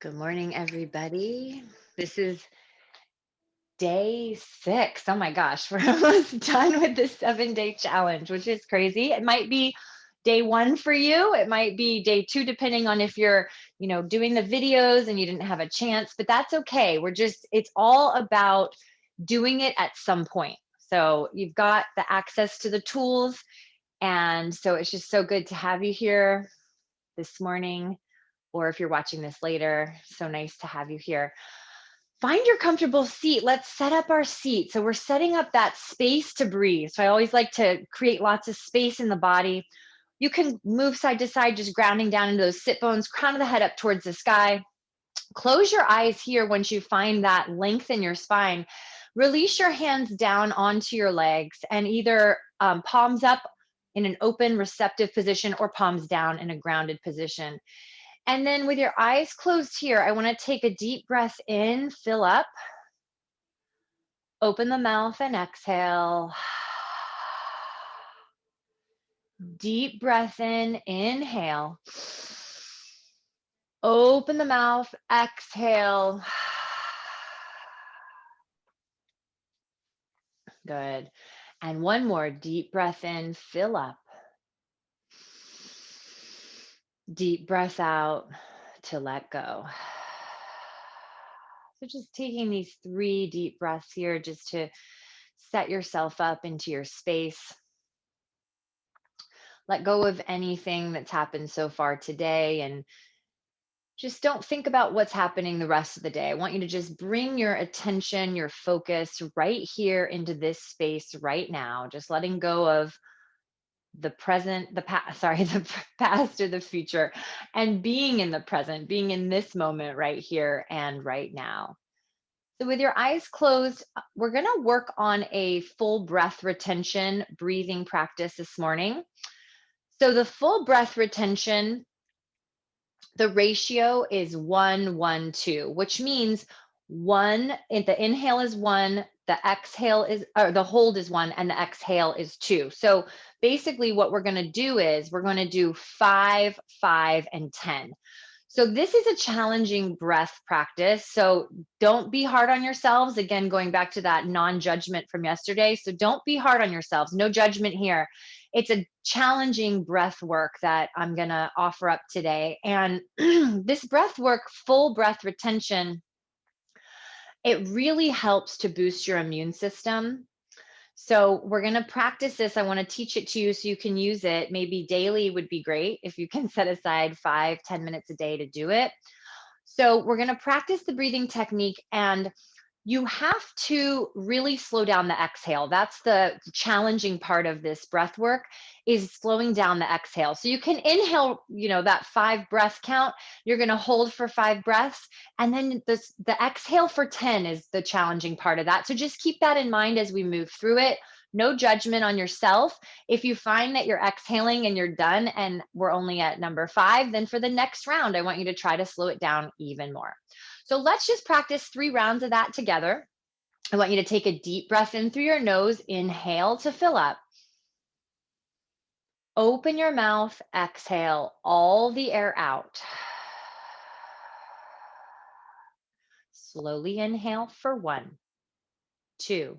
Good morning, everybody. This is day 6. Oh my gosh, we're almost done with this 7-day challenge, which is crazy. It might be day 1 for you. It might be day 2, depending on if you're, doing the videos and you didn't have a chance, but that's okay. It's all about doing it at some point. So you've got the access to the tools. And so it's just so good to have you here this morning, or if you're watching this later, so nice to have you here. Find your comfortable seat. Let's set up our seat. So we're setting up that space to breathe. So I always like to create lots of space in the body. You can move side to side, just grounding down into those sit bones, crown of the head up towards the sky. Close your eyes here once you find that length in your spine. Release your hands down onto your legs and either palms up in an open, receptive position or palms down in a grounded position. And then with your eyes closed here, I want to take a deep breath in, fill up, open the mouth and exhale. Deep breath in, inhale. Open the mouth, exhale. Good. And one more deep breath in, fill up. Deep breath out to let go. So just taking these 3 deep breaths here just to set yourself up into your space. Let go of anything that's happened so far today and just don't think about what's happening the rest of the day. I want you to just bring your attention, your focus right here into this space right now, just letting go of the present, the past, sorry, the past or the future, and being in the present, being in this moment right here and right now. So, with your eyes closed, we're going to work on a full breath retention breathing practice this morning. So, the full breath retention, the ratio is 1-1-2, which means the inhale is 1, the exhale is, or the hold is 1, and the exhale is 2. So basically what we're going to do is we're going to do 5, 5, and 10. So this is a challenging breath practice. So don't be hard on yourselves. Again, going back to that non-judgment from yesterday. So don't be hard on yourselves. No judgment here. It's a challenging breath work that I'm going to offer up today. And this breath work, full breath retention, it really helps to boost your immune system. So we're going to practice this. I want to teach it to you so you can use it. Maybe daily would be great if you can set aside 5-10 minutes a day to do it. So we're going to practice the breathing technique, and you have to really slow down the exhale. That's the challenging part of this breath work, is slowing down the exhale. So you can inhale, that 5 breath count. You're going to hold for 5 breaths. And then the exhale for 10 is the challenging part of that. So just keep that in mind as we move through it. No judgment on yourself. If you find that you're exhaling and you're done and we're only at number 5, then for the next round, I want you to try to slow it down even more. So let's just practice 3 rounds of that together. I want you to take a deep breath in through your nose. Inhale to fill up. Open your mouth. Exhale all the air out. Slowly inhale for 1, 2,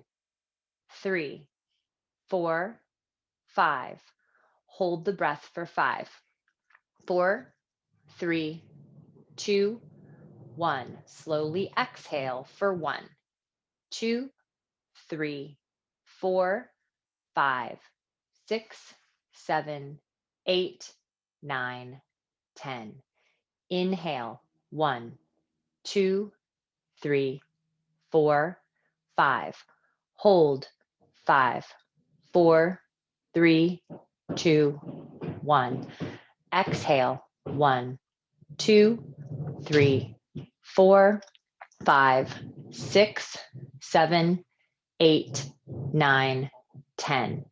3, 4, 5. Hold the breath for 5. 4, 3, 2, 1. Slowly exhale for 1, 2, 3, 4, 5, 6, 7, 8, 9, 10. Inhale 1, 2, 3, 4, 5. Hold 5, 4, 3, 2, 1. Exhale 1, 2, 3, 4, 5, 6, 7, 8, 9, 10.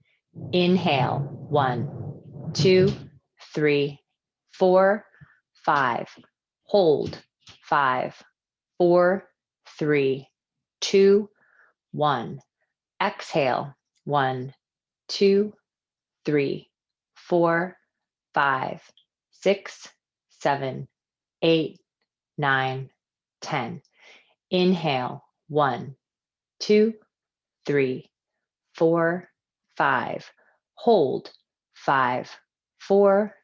Inhale 1, 2, 3, 4, 5. Hold 5, 4, 3, 2, 1. Exhale 1, 2, 3, 4, 5, 6, 7, 8, 9, 10. Inhale, 1, 2, 3, 4, 5. Hold, 5, 4,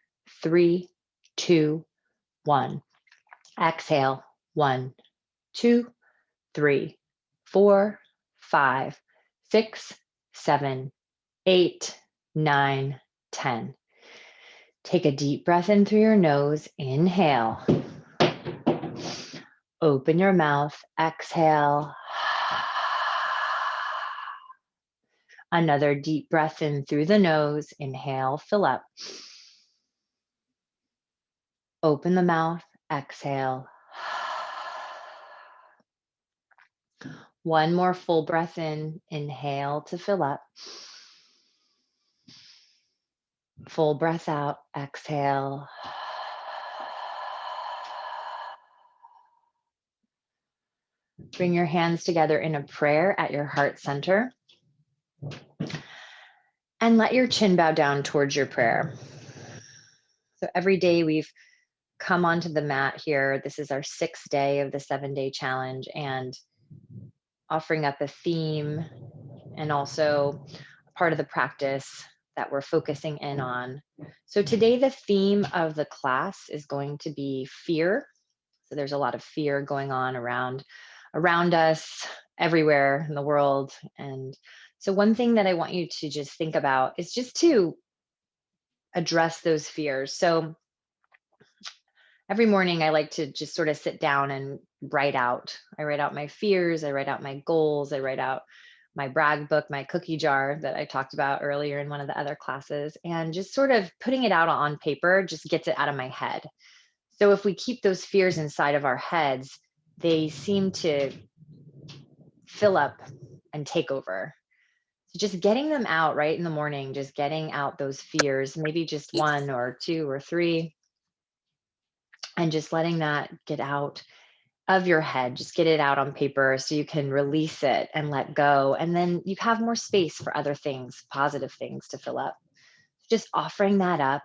3, 2, 1. Exhale, 1, 2, 3, 4, 5, 6, 7, 8, 9, 10. Take a deep breath in through your nose. Inhale. Open your mouth. Exhale. Another deep breath in through the nose. Inhale, fill up. Open the mouth. Exhale. One more full breath in. Inhale to fill up. Full breath out. Exhale. Bring your hands together in a prayer at your heart center. And let your chin bow down towards your prayer. So every day we've come onto the mat here. This is our 6th day of the 7-day challenge, and offering up a theme and also part of the practice that we're focusing in on. So today the theme of the class is going to be fear. So there's a lot of fear going on around us, everywhere in the world. And so one thing that I want you to just think about is just to address those fears. So every morning I like to just sort of sit down and write out. I write out my fears, I write out my goals, I write out my brag book, my cookie jar that I talked about earlier in one of the other classes, and just sort of putting it out on paper just gets it out of my head. So if we keep those fears inside of our heads, they seem to fill up and take over. So just getting them out right in the morning, just getting out those fears, maybe just 1 or 2 or 3, and just letting that get out of your head. Just get it out on paper so you can release it and let go. And then you have more space for other things, positive things to fill up. Just offering that up.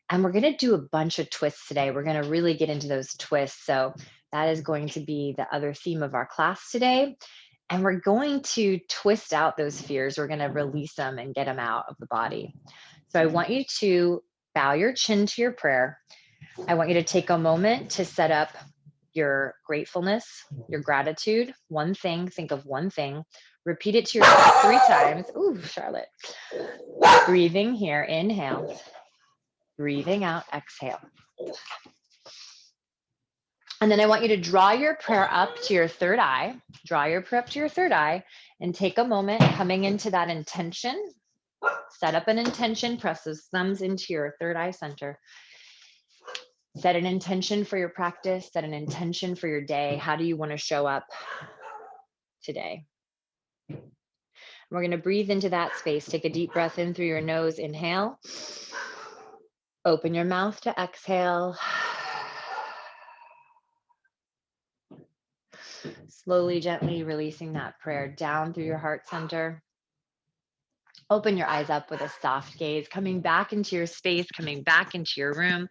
And we're going to do a bunch of twists today. We're going to really get into those twists. So that is going to be the other theme of our class today. And we're going to twist out those fears. We're going to release them and get them out of the body. So I want you to bow your chin to your prayer. I want you to take a moment to set up your gratefulness, your gratitude, one thing, think of one thing, repeat it to yourself 3 times. Ooh, Charlotte. Breathing here, inhale, breathing out, exhale. And then I want you to draw your prayer up to your third eye, and take a moment coming into that intention. Set up an intention, press those thumbs into your third eye center. Set an intention for your practice, set an intention for your day. How do you want to show up today? We're going to breathe into that space. Take a deep breath in through your nose. Inhale. Open your mouth to exhale. Slowly, gently releasing that prayer down through your heart center. Open your eyes up with a soft gaze, coming back into your space, coming back into your room.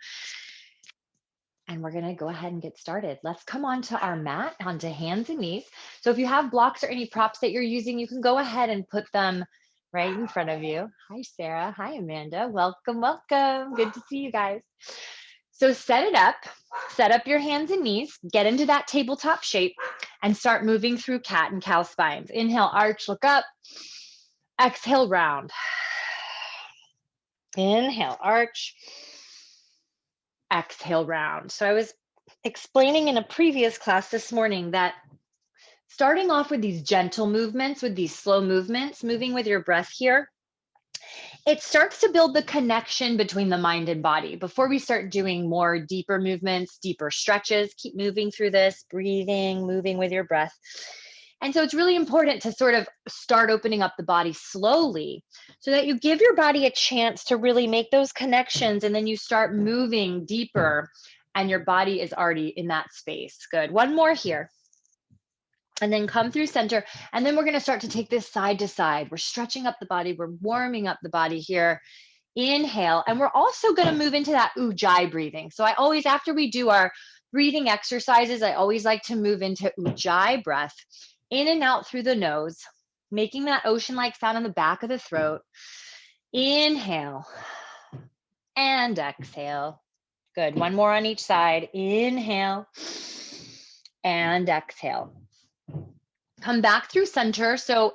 And we're going to go ahead and get started. Let's come onto our mat, onto hands and knees. So if you have blocks or any props that you're using, you can go ahead and put them right in front of you. Hi, Sarah. Hi, Amanda. Welcome, welcome. Good to see you guys. So set it up, set up your hands and knees, get into that tabletop shape, and start moving through cat and cow spines. Inhale, arch, look up. Exhale, round. Inhale, arch. Exhale, round. So I was explaining in a previous class this morning that starting off with these gentle movements, with these slow movements, moving with your breath here, it starts to build the connection between the mind and body. Before we start doing more deeper movements, deeper stretches, keep moving through this, breathing, moving with your breath. And so it's really important to sort of start opening up the body slowly so that you give your body a chance to really make those connections, and then you start moving deeper and your body is already in that space. Good. One more here. And then come through center. And then we're going to start to take this side to side. We're stretching up the body. We're warming up the body here. Inhale. And we're also going to move into that ujjayi breathing. So I always, after we do our Breathing exercises, I always like to move into ujjayi breath, in and out through the nose, making that ocean-like sound in the back of the throat. Inhale and exhale. Good. One more on each side. Inhale and exhale. Come back through center. So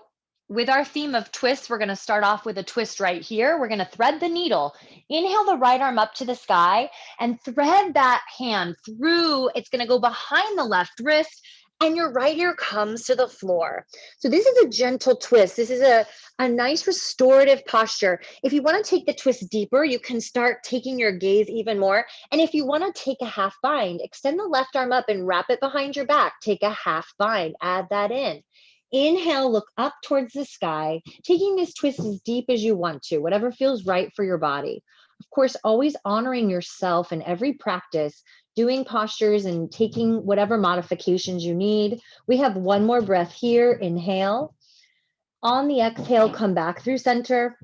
with our theme of twists, we're going to start off with a twist right here. We're going to thread the needle. Inhale the right arm up to the sky and thread that hand through. It's going to go behind the left wrist and your right ear comes to the floor. So this is a gentle twist. This is a nice restorative posture. If you want to take the twist deeper, you can start taking your gaze even more. And if you want to take a half bind, extend the left arm up and wrap it behind your back. Take a half bind, add that in. Inhale, look up towards the sky, taking this twist as deep as you want to, whatever feels right for your body. Of course, always honoring yourself in every practice, doing postures and taking whatever modifications you need. We have one more breath here. Inhale. On the exhale, come back through center.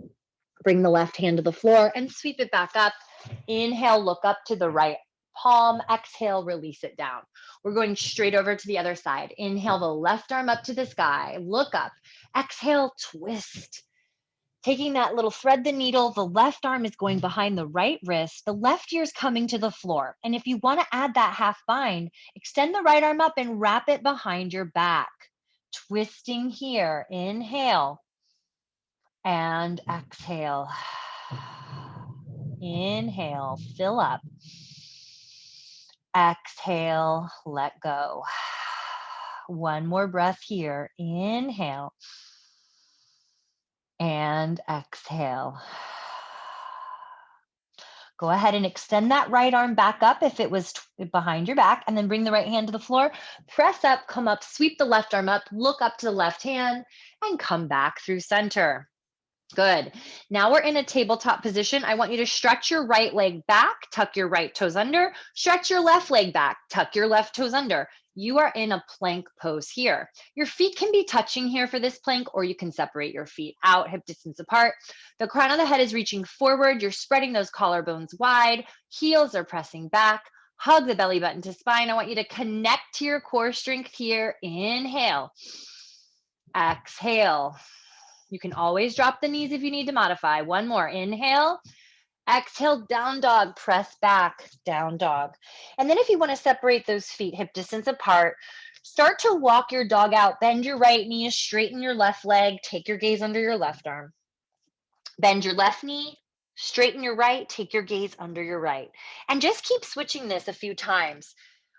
Bring the left hand to the floor and sweep it back up. Inhale, look up to the right palm. Exhale, release it down. We're going straight over to the other side. Inhale the left arm up to the sky. Look up. Exhale, twist. Taking that little thread the needle, the left arm is going behind the right wrist. The left ear is coming to the floor. And if you want to add that half bind, extend the right arm up and wrap it behind your back. Twisting here. Inhale and exhale. Inhale, fill up. Exhale, let go. One more breath here. Inhale and exhale. Go ahead and extend that right arm back up if it was behind your back, and then bring the right hand to the floor. Press up, come up, sweep the left arm up, look up to the left hand, and come back through center. Good. Now we're in a tabletop position. I want you to stretch your right leg back, tuck your right toes under, stretch your left leg back, tuck your left toes under. You are in a plank pose here. Your feet can be touching here for this plank, or you can separate your feet out, hip distance apart. The crown of the head is reaching forward. You're spreading those collarbones wide. Heels are pressing back. Hug the belly button to spine. I want you to connect to your core strength here. Inhale. Exhale. You can always drop the knees if you need to modify. One more. Inhale. Exhale, down dog, press back, down dog. And then if you want to separate those feet hip distance apart, start to walk your dog out. Bend your right knee, straighten your left leg, take your gaze under your left arm. Bend your left knee, straighten your right, take your gaze under your right. And just keep switching this a few times.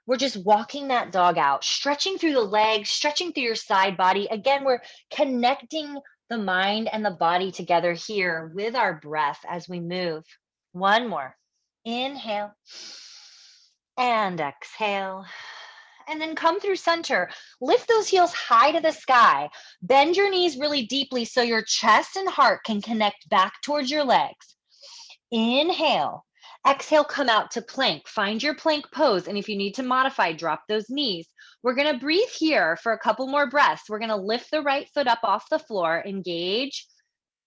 We're just walking that dog out, stretching through the legs, stretching through your side body. Again, we're connecting the mind and the body together here with our breath as we move. One more. Inhale and exhale. And then come through center. Lift those heels high to the sky. Bend your knees really deeply so your chest and heart can connect back towards your legs. Inhale. Exhale, come out to plank. Find your plank pose. And if you need to modify, drop those knees. We're going to breathe here for a couple more breaths. We're going to lift the right foot up off the floor, engage,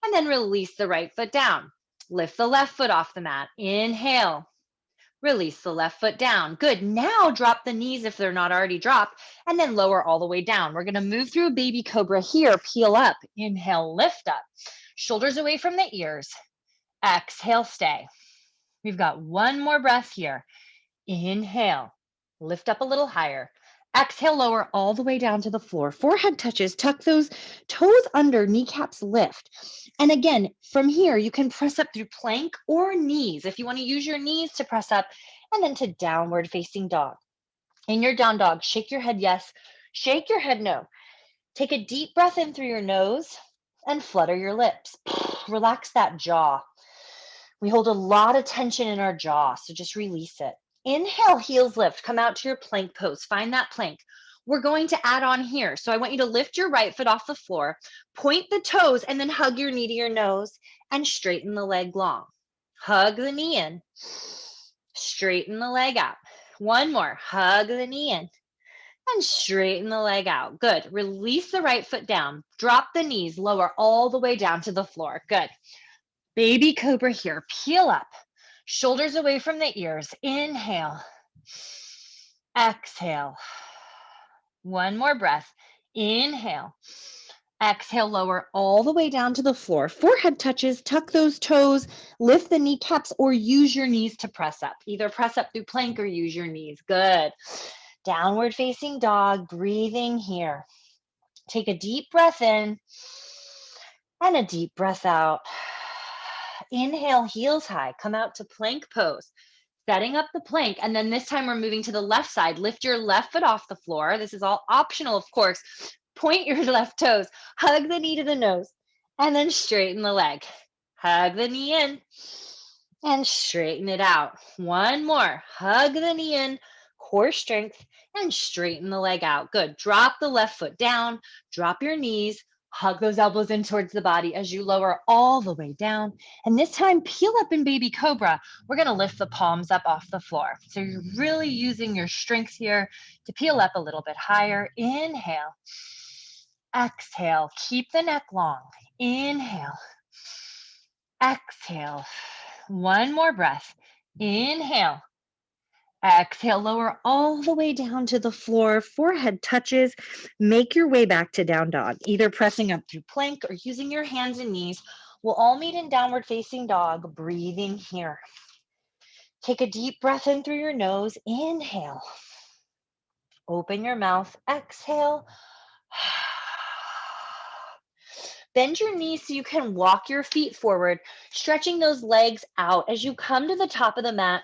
and then release the right foot down. Lift the left foot off the mat. Inhale. Release the left foot down. Good. Now drop the knees if they're not already dropped, and then lower all the way down. We're going to move through a baby cobra here. Peel up. Inhale, lift up. Shoulders away from the ears. Exhale, stay. We've got one more breath here. Inhale, lift up a little higher. Exhale, lower all the way down to the floor. Forehead touches, tuck those toes under, kneecaps lift. And again, from here, you can press up through plank or knees. If you want to use your knees to press up, and then to downward facing dog. In your down dog, shake your head yes, shake your head no. Take a deep breath in through your nose and flutter your lips. Relax that jaw. We hold a lot of tension in our jaw, so just release it. Inhale, heels lift. Come out to your plank pose. Find that plank. We're going to add on here. So I want you to lift your right foot off the floor, point the toes, and then hug your knee to your nose and straighten the leg long. Hug the knee in. Straighten the leg out. One more. Hug the knee in and straighten the leg out. Good. Release the right foot down. Drop the knees. Lower all the way down to the floor. Good. Baby cobra here. Peel up. Shoulders away from the ears. Inhale. Exhale. One more breath. Inhale. Exhale, lower all the way down to the floor. Forehead touches, tuck those toes, lift the kneecaps, or use your knees to press up. Either press up through plank or use your knees. Good. Downward facing dog, breathing here. Take a deep breath in and a deep breath out. Inhale, heels high. Come out to plank pose. Setting up the plank. And then this time we're moving to the left side. Lift your left foot off the floor. This is all optional, of course. Point your left toes. Hug the knee to the nose. And then straighten the leg. Hug the knee in and straighten it out. One more. Hug the knee in, core strength, and straighten the leg out. Good. Drop the left foot down. Drop your knees. Hug those elbows in towards the body as you lower all the way down. And this time, peel up in baby cobra. We're going to lift the palms up off the floor. So you're really using your strength here to peel up a little bit higher. Inhale. Exhale. Keep the neck long. Inhale. Exhale. One more breath. Inhale. Exhale, lower all the way down to the floor. Forehead touches. Make your way back to down dog, either pressing up through plank or using your hands and knees. We'll all meet in downward facing dog, breathing here. Take a deep breath in through your nose. Inhale. Open your mouth. Exhale. Bend your knees so you can walk your feet forward, stretching those legs out as you come to the top of the mat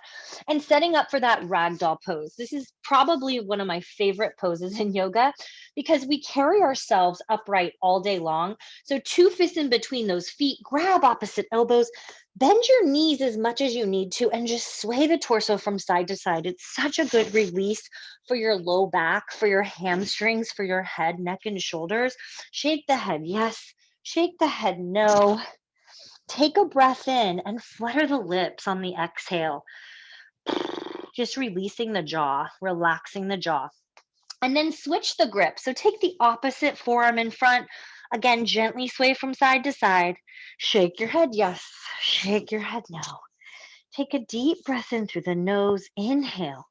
and setting up for that ragdoll pose. This is probably one of my favorite poses in yoga because we carry ourselves upright all day long. So 2 fists in between those feet, grab opposite elbows, bend your knees as much as you need to, and just sway the torso from side to side. It's such a good release for your low back, for your hamstrings, for your head, neck, and shoulders. Shake the head, yes. Shake the head, no. Take a breath in and flutter the lips on the exhale. Just releasing the jaw, relaxing the jaw. And then switch the grip. So take the opposite forearm in front. Again, gently sway from side to side. Shake your head, yes. Shake your head, no. Take a deep breath in through the nose. Inhale.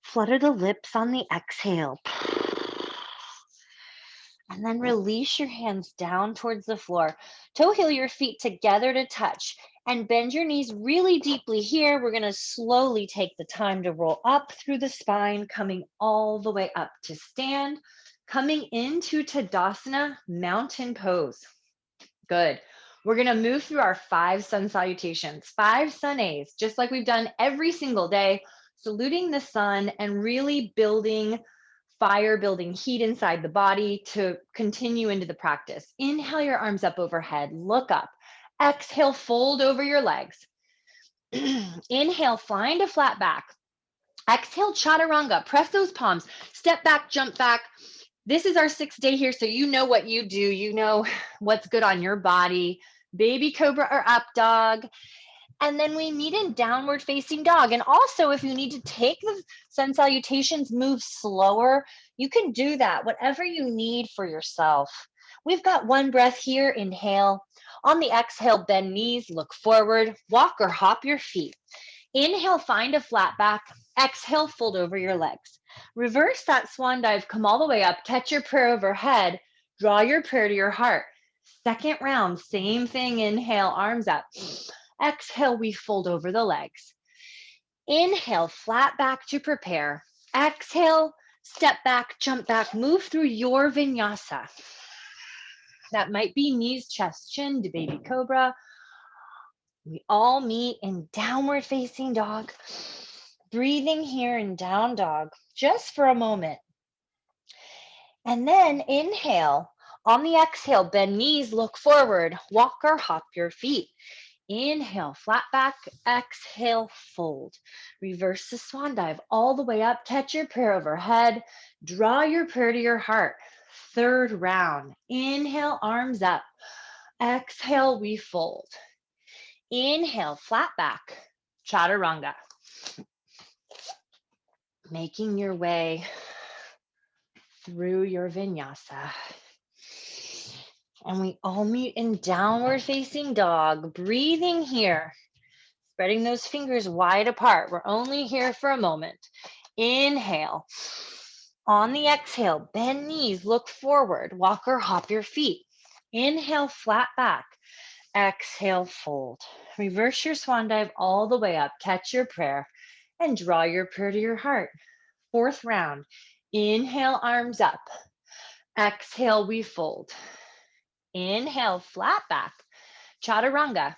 Flutter the lips on the exhale. And then release your hands down towards the floor. Toe heel your feet together to touch and bend your knees really deeply here. We're going to slowly take the time to roll up through the spine, coming all the way up to stand, coming into Tadasana, mountain pose. Good. We're going to move through our 5 sun salutations, 5 sun A's, just like we've done every single day, saluting the sun and really building fire, building heat inside the body to continue into the practice. Inhale your arms up overhead, look up. Exhale, fold over your legs. Inhale, find a flat back. Exhale, chaturanga, press those palms, step back, jump back. This is our 6th day here, so you know what you do. You know what's good on your body. Baby cobra or up dog. And then we meet in downward facing dog. And also, if you need to take the sun salutations, move slower, you can do that, whatever you need for yourself. We've got 1 breath here. Inhale. On the exhale, bend knees, look forward, walk or hop your feet. Inhale, find a flat back. Exhale, fold over your legs. Reverse that swan dive, come all the way up, catch your prayer overhead, draw your prayer to your heart. Second round, same thing. Inhale, arms up. Exhale, we fold over the legs. Inhale, flat back to prepare. Exhale, step back, jump back, move through your vinyasa. That might be knees, chest, chin to baby cobra. We all meet in downward facing dog. Breathing here in down dog just for a moment. And then inhale. On the exhale, bend knees, look forward, walk or hop your feet. Inhale, flat back, exhale, fold. Reverse the swan dive all the way up, catch your prayer overhead, draw your prayer to your heart. Third round, inhale, arms up. Exhale, we fold. Inhale, flat back, chaturanga. Making your way through your vinyasa. And we all meet in downward facing dog, breathing here, spreading those fingers wide apart. We're only here for a moment. Inhale. On the exhale, bend knees, look forward, walk or hop your feet. Inhale, flat back. Exhale, fold. Reverse your swan dive all the way up. Catch your prayer and draw your prayer to your heart. Fourth round. Inhale, arms up. Exhale, we fold. Inhale, flat back. Chaturanga.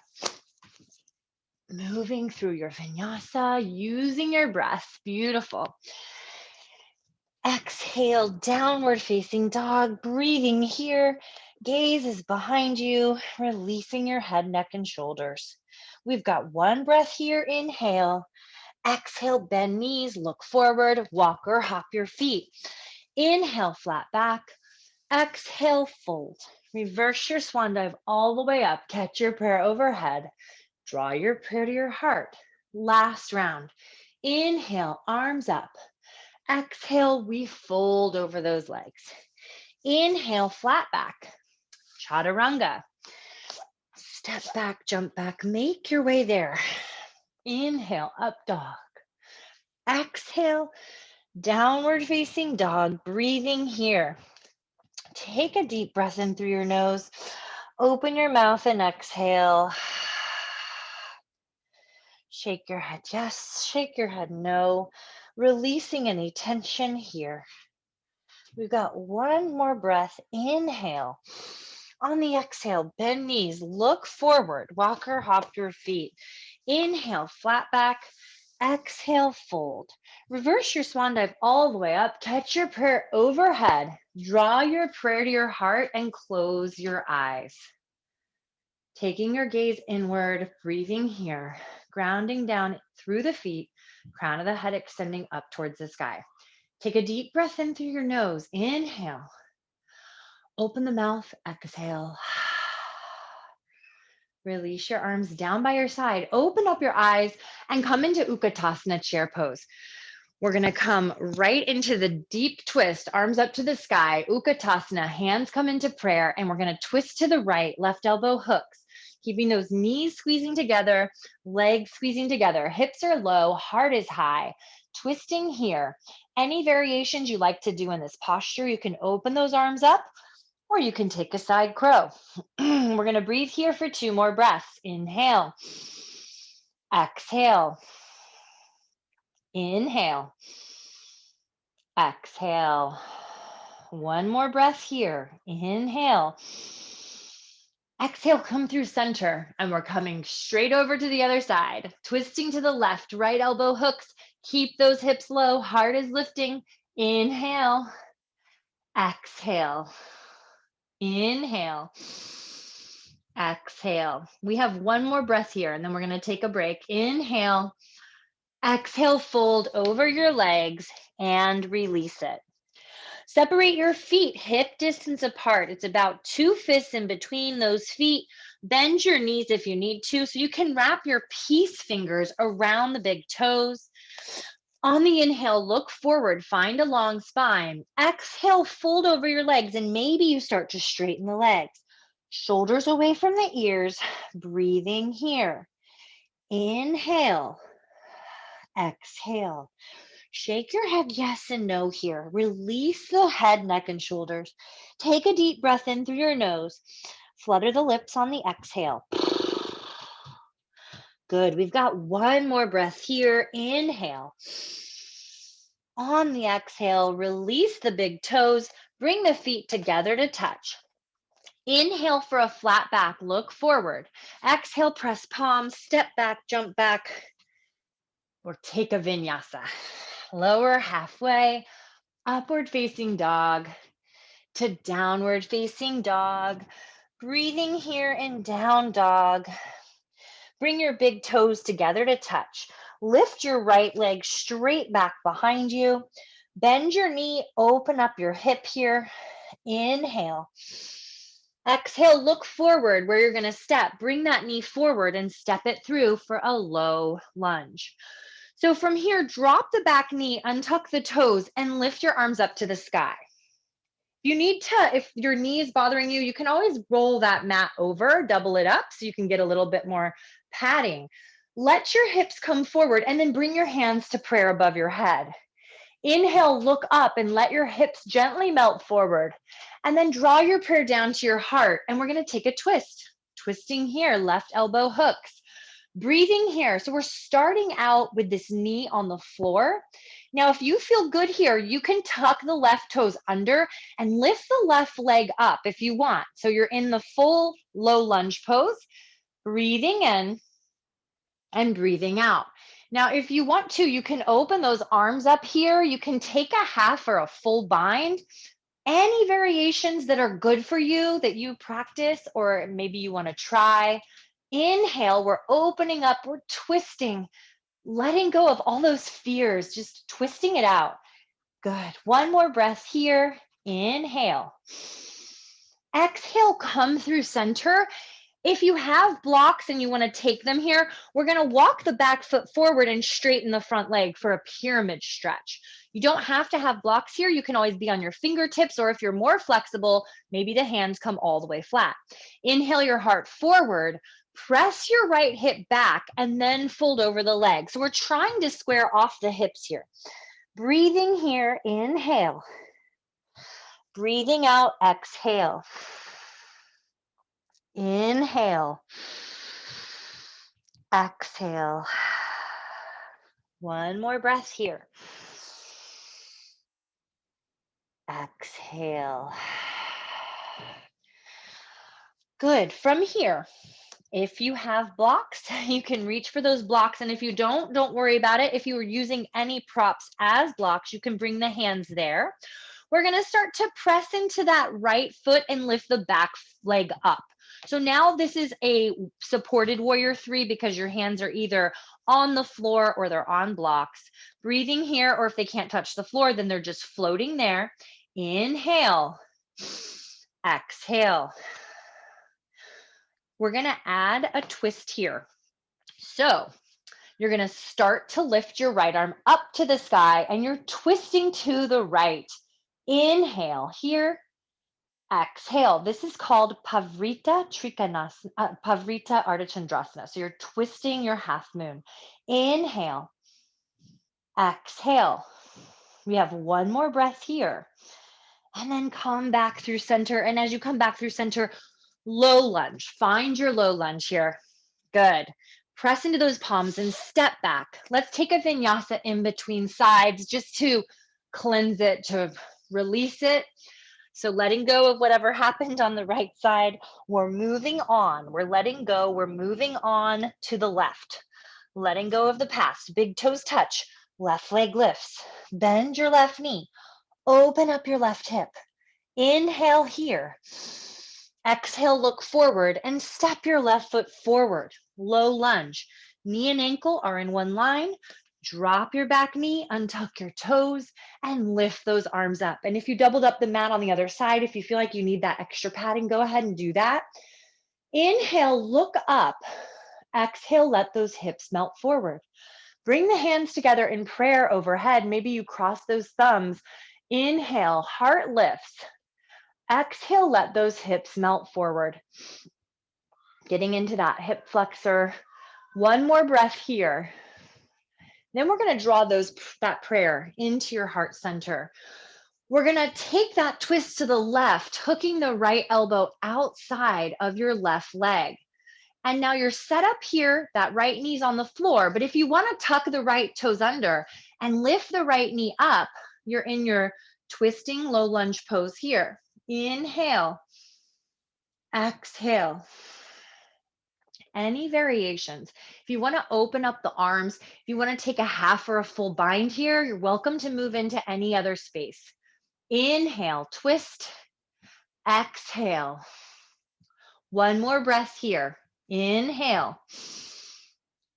Moving through your vinyasa, using your breath. Beautiful. Exhale, downward facing dog, breathing here. Gaze is behind you, releasing your head, neck, and shoulders. We've got one breath here. Inhale. Exhale, bend knees, look forward, walk or hop your feet. Inhale, flat back. Exhale, fold. Reverse your swan dive all the way up. Catch your prayer overhead. Draw your prayer to your heart. Last round. Inhale, arms up. Exhale, we fold over those legs. Inhale, flat back. Chaturanga. Step back, jump back, make your way there. Inhale, up dog. Exhale, downward facing dog, breathing here. Take a deep breath in through your nose. Open your mouth and exhale. Shake your head yes, shake your head no. Releasing any tension here. We've got one more breath. Inhale. On the exhale, bend knees, look forward, walk or hop your feet. Inhale, flat back. Exhale, fold. Reverse your swan dive all the way up. Catch your prayer overhead. Draw your prayer to your heart and close your eyes. Taking your gaze inward, breathing here, grounding down through the feet, crown of the head extending up towards the sky. Take a deep breath in through your nose. Inhale. Open the mouth. Exhale. Release your arms down by your side. Open up your eyes and come into Utkatasana chair pose. We're going to come right into the deep twist, arms up to the sky, Utkatasana, hands come into prayer, and we're going to twist to the right, left elbow hooks, keeping those knees squeezing together, legs squeezing together, hips are low, heart is high, twisting here. Any variations you like to do in this posture, you can open those arms up, or you can take a side crow. We're going to breathe here for 2 more breaths. Inhale. Exhale. Inhale. Exhale. One more breath here. Inhale. Exhale, come through center. And we're coming straight over to the other side. Twisting to the left, right elbow hooks. Keep those hips low. Heart is lifting. Inhale. Exhale. Inhale. Exhale. We have one more breath here, and then we're going to take a break. Inhale. Exhale, fold over your legs and release it. Separate your feet hip distance apart. It's about 2 fists in between those feet. Bend your knees if you need to, so you can wrap your peace fingers around the big toes. On the inhale, look forward, find a long spine. Exhale, fold over your legs, and maybe you start to straighten the legs. Shoulders away from the ears, breathing here. Inhale, exhale. Shake your head yes and no here. Release the head, neck, and shoulders. Take a deep breath in through your nose. Flutter the lips on the exhale. Good. We've got one more breath here. Inhale. On the exhale, release the big toes. Bring the feet together to touch. Inhale for a flat back. Look forward. Exhale, press palms. Step back, jump back. Or take a vinyasa. Lower halfway. Upward facing dog to downward facing dog. Breathing here in down dog. Bring your big toes together to touch. Lift your right leg straight back behind you. Bend your knee, open up your hip here. Inhale. Exhale, look forward where you're going to step. Bring that knee forward and step it through for a low lunge. So from here, drop the back knee, untuck the toes, and lift your arms up to the sky. You need to, if your knee is bothering you, you can always roll that mat over, double it up so you can get a little bit more padding. Let your hips come forward and then bring your hands to prayer above your head. Inhale, look up and let your hips gently melt forward. And then draw your prayer down to your heart. And we're going to take a twist. Twisting here, left elbow hooks. Breathing here. So we're starting out with this knee on the floor. Now, if you feel good here, you can tuck the left toes under and lift the left leg up if you want. So you're in the full low lunge pose, breathing in and breathing out. Now, if you want to, you can open those arms up here. You can take a half or a full bind. Any variations that are good for you that you practice, or maybe you want to try. Inhale, we're opening up, we're twisting, letting go of all those fears, just twisting it out. Good. One more breath here. Inhale. Exhale, come through center. If you have blocks and you want to take them here, we're going to walk the back foot forward and straighten the front leg for a pyramid stretch. You don't have to have blocks here. You can always be on your fingertips, or if you're more flexible, maybe the hands come all the way flat. Inhale your heart forward, press your right hip back, and then fold over the leg. So we're trying to square off the hips here. Breathing here, inhale. Breathing out, exhale. Inhale. Exhale. One more breath here. Exhale. Good. From here, if you have blocks, you can reach for those blocks. And if you don't worry about it. If you are using any props as blocks, you can bring the hands there. We're going to start to press into that right foot and lift the back leg up. So now this is a supported warrior 3 because your hands are either on the floor or they're on blocks. Breathing here, or if they can't touch the floor, then they're just floating there. Inhale. Exhale. We're going to add a twist here. So you're going to start to lift your right arm up to the sky and you're twisting to the right. Inhale here. Exhale. This is called Pavrita Trikonasana, Pavrita Ardha. So you're twisting your half moon. Inhale. Exhale. We have one more breath here. And then come back through center. And as you come back through center, low lunge. Find your low lunge here. Good. Press into those palms and step back. Let's take a vinyasa in between sides just to cleanse it, to release it. So letting go of whatever happened on the right side. We're moving on. We're letting go. We're moving on to the left. Letting go of the past. Big toes touch. Left leg lifts. Bend your left knee. Open up your left hip. Inhale here. Exhale, look forward and step your left foot forward. Low lunge. Knee and ankle are in one line. Drop your back knee, untuck your toes, and lift those arms up. And if you doubled up the mat on the other side, if you feel like you need that extra padding, go ahead and do that. Inhale, look up. Exhale, let those hips melt forward. Bring the hands together in prayer overhead. Maybe you cross those thumbs. Inhale, heart lifts. Exhale, let those hips melt forward. Getting into that hip flexor. One more breath here. Then we're going to draw that prayer into your heart center. We're going to take that twist to the left, hooking the right elbow outside of your left leg. And now you're set up here, that right knee's on the floor. But if you want to tuck the right toes under and lift the right knee up, you're in your twisting low lunge pose here. Inhale. Exhale. Any variations. If you want to open up the arms, if you want to take a half or a full bind here, you're welcome to move into any other space. Inhale, twist. Exhale. One more breath here. Inhale.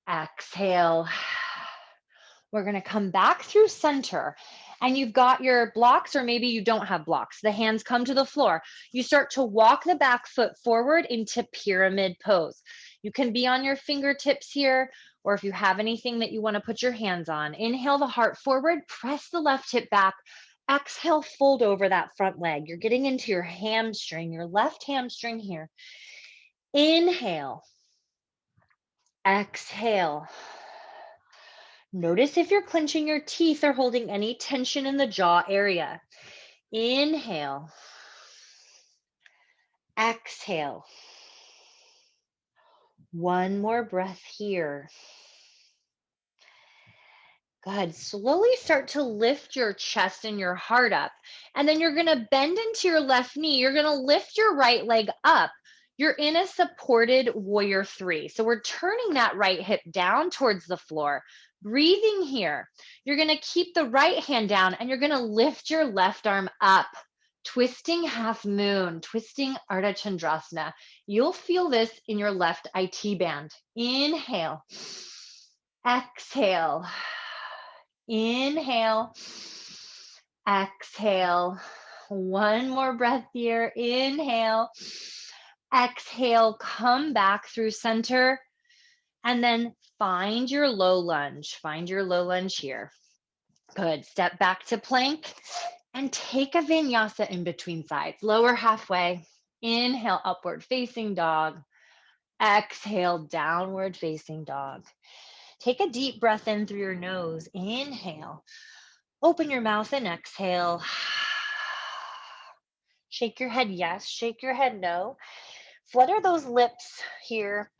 Exhale. We're going to come back through center. And you've got your blocks, or maybe you don't have blocks. The hands come to the floor. You start to walk the back foot forward into pyramid pose. You can be on your fingertips here, or if you have anything that you want to put your hands on. Inhale the heart forward, press the left hip back. Exhale, fold over that front leg. You're getting into your hamstring, your left hamstring here. Inhale. Exhale. Notice if you're clenching your teeth or holding any tension in the jaw area. Inhale, exhale. One more breath here. Good. Slowly start to lift your chest and your heart up. And then you're going to bend into your left knee. You're going to lift your right leg up. You're in a supported warrior three. So we're turning that right hip down towards the floor. Breathing here. You're going to keep the right hand down and you're going to lift your left arm up. Twisting half moon, twisting Ardha Chandrasana. You'll feel this in your left IT band. Inhale. Exhale. Inhale, exhale. One more breath here. Inhale, exhale. Come back through center and then find your low lunge. Find your low lunge here. Good. Step back to plank and take a vinyasa in between sides. Lower halfway. Inhale, upward facing dog. Exhale, downward facing dog. Take a deep breath in through your nose. Inhale. Open your mouth and exhale. Shake your head yes, shake your head no. Flutter those lips here.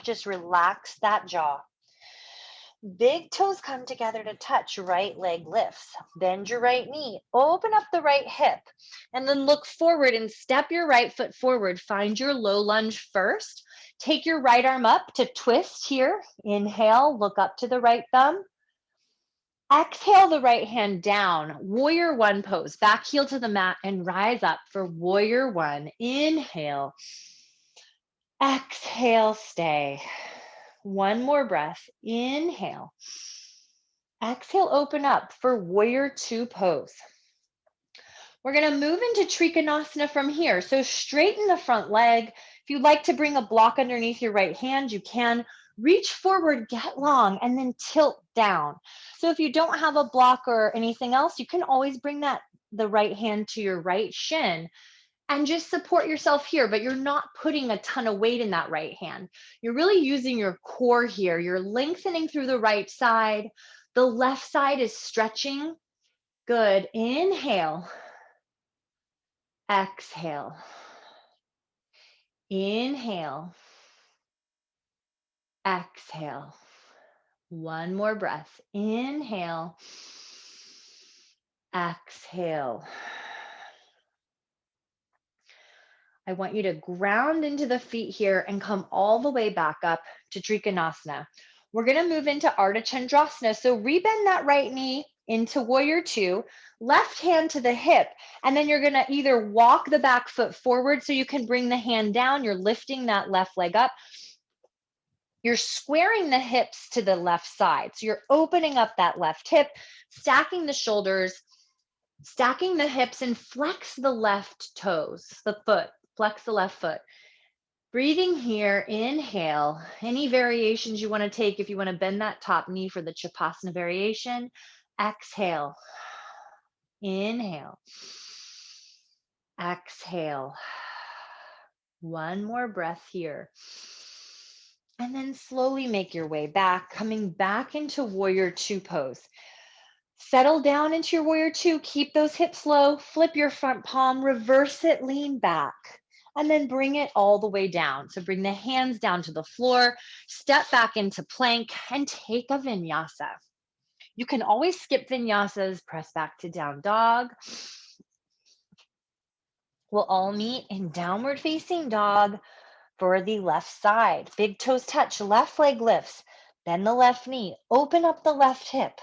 Just relax that jaw. Big toes come together to touch, right leg lifts. Bend your right knee, open up the right hip, and then look forward and step your right foot forward. Find your low lunge first. Take your right arm up to twist here. Inhale, look up to the right thumb. Exhale the right hand down, warrior one pose, back heel to the mat and rise up for warrior one. Inhale, exhale, stay. One more breath, inhale. Exhale, open up for warrior two pose. We're gonna move into Trikonasana from here. So straighten the front leg. If you'd like to bring a block underneath your right hand, you can. Reach forward, get long, and then tilt down. So if you don't have a block or anything else, you can always bring the right hand to your right shin and just support yourself here, but you're not putting a ton of weight in that right hand. You're really using your core here. You're lengthening through the right side. The left side is stretching. Good. Inhale. Exhale. Inhale. Exhale. One more breath. Inhale. Exhale. I want you to ground into the feet here and come all the way back up to Trikonasana. We're going to move into Ardha Chandrasana. So rebend that right knee into warrior two, left hand to the hip, and then you're going to either walk the back foot forward so you can bring the hand down. You're lifting that left leg up. You're squaring the hips to the left side. So you're opening up that left hip, stacking the shoulders, stacking the hips, and flex the left toes, the foot, flex the left foot. Breathing here, inhale. Any variations you want to take, if you want to bend that top knee for the Chapasana variation, exhale. Inhale. Exhale. One more breath here. And then slowly make your way back, coming back into warrior two pose. Settle down into your warrior two, keep those hips low, flip your front palm, reverse it, lean back, and then bring it all the way down. So bring the hands down to the floor, step back into plank, and take a vinyasa. You can always skip vinyasas, press back to down dog. We'll all meet in downward facing dog for the left side. Big toes touch, left leg lifts, bend the left knee, open up the left hip,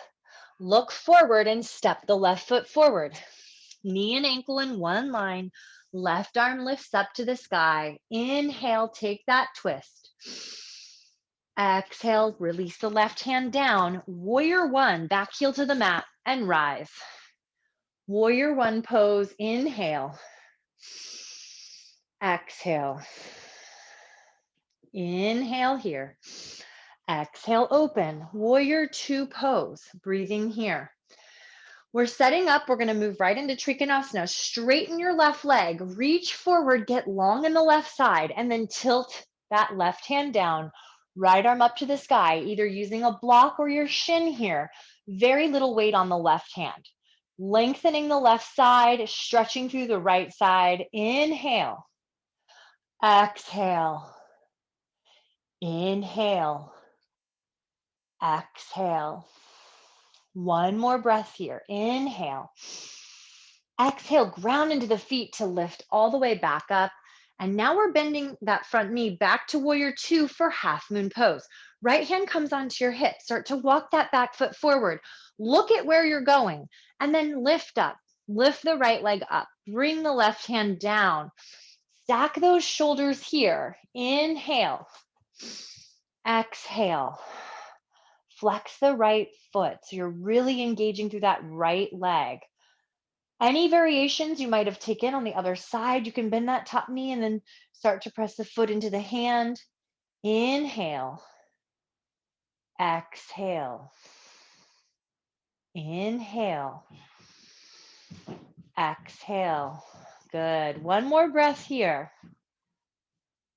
look forward and step the left foot forward. Knee and ankle in one line, left arm lifts up to the sky. Inhale, take that twist. Exhale, release the left hand down. Warrior one, back heel to the mat and rise. Warrior one pose, inhale. Exhale. Inhale here. Exhale, open. Warrior two pose. Breathing here. We're setting up. We're going to move right into Trikonasana. Straighten your left leg. Reach forward, get long in the left side, and then tilt that left hand down. Right arm up to the sky, either using a block or your shin here. Very little weight on the left hand. Lengthening the left side, stretching through the right side. Inhale. Exhale. Inhale. Exhale. One more breath here. Inhale. Exhale, ground into the feet to lift all the way back up. And now we're bending that front knee back to warrior two for half moon pose. Right hand comes onto your hip. Start to walk that back foot forward. Look at where you're going and then lift up. Lift the right leg up. Bring the left hand down. Stack those shoulders here. Inhale. Exhale. Flex the right foot. So you're really engaging through that right leg. Any variations you might have taken on the other side, you can bend that top knee and then start to press the foot into the hand. Inhale. Exhale. Inhale. Exhale. Good. One more breath here.